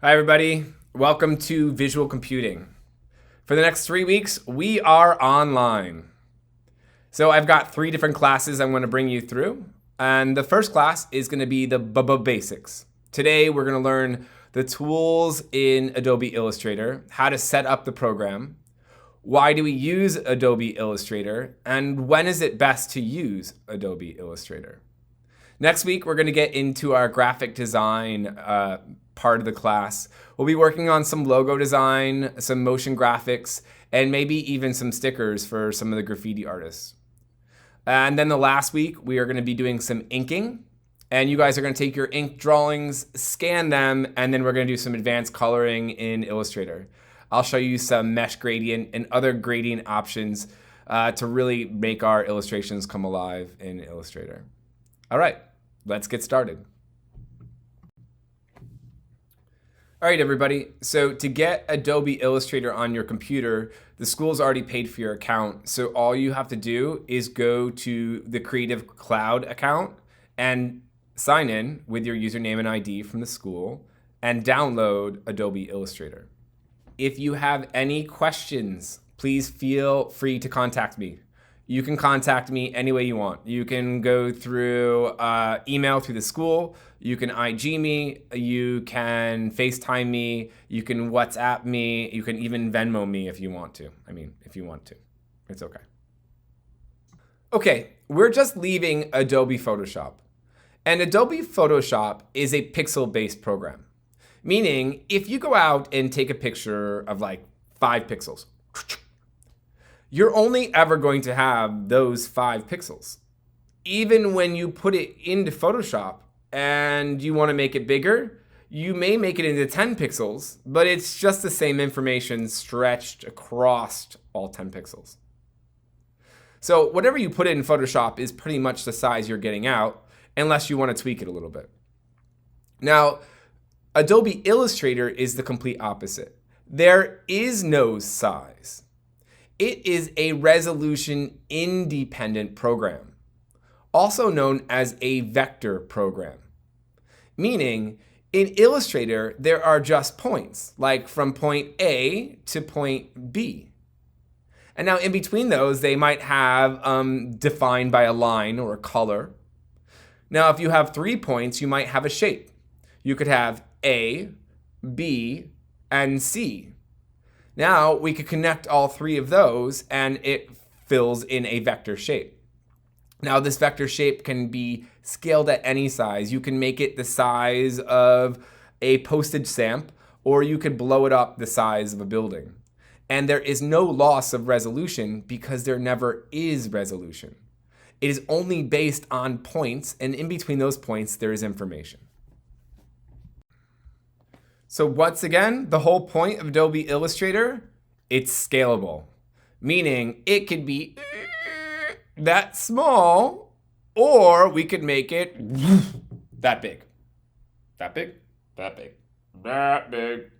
Hi, everybody. Welcome to Visual Computing. For the next 3 weeks, we are online. So I've got 3 different classes I'm going to bring you through. And the first class is going to be the basics. Today, we're going to learn the tools in Adobe Illustrator, how to set up the program, why do we use Adobe Illustrator, and when is it best to use Adobe Illustrator. Next week, we're going to get into our graphic design part of the class. We'll be working on some logo design, some motion graphics, and maybe even some stickers for some of the graffiti artists. And then the last week, we are going to be doing some inking. And you guys are going to take your ink drawings, scan them, and then we're going to do some advanced coloring in Illustrator. I'll show you some mesh gradient and other gradient options to really make our illustrations come alive in Illustrator. All right, let's get started. All right, everybody. So to get Adobe Illustrator on your computer, the school's already paid for your account. So all you have to do is go to the Creative Cloud account and sign in with your username and ID from the school and download Adobe Illustrator. If you have any questions, please feel free to contact me. You can contact me any way you want. You can go through email through the school. You can IG me. You can FaceTime me. You can WhatsApp me. You can even Venmo me if you want to. If you want to. It's okay. Okay, we're just leaving Adobe Photoshop. And Adobe Photoshop is a pixel-based program. Meaning, if you go out and take a picture of like 5 pixels, you're only ever going to have those 5 pixels. Even when you put it into Photoshop and you want to make it bigger, you may make it into 10 pixels, but it's just the same information stretched across all 10 pixels. So whatever you put in Photoshop is pretty much the size you're getting out, unless you want to tweak it a little bit. Now, Adobe Illustrator is the complete opposite. There is no size. It is a resolution independent program, also known as a vector program. Meaning, in Illustrator, there are just points, like from point A to point B. And now in between those, they might have defined by a line or a color. Now, if you have 3 points, you might have a shape. You could have A, B, and C. Now we could connect all 3 of those and it fills in a vector shape. Now this vector shape can be scaled at any size. You can make it the size of a postage stamp, or you could blow it up the size of a building. And there is no loss of resolution because there never is resolution. It is only based on points, and in between those points there is information. So once again, the whole point of Adobe Illustrator, it's scalable. Meaning it could be that small, or we could make it that big. That big? That big. That big.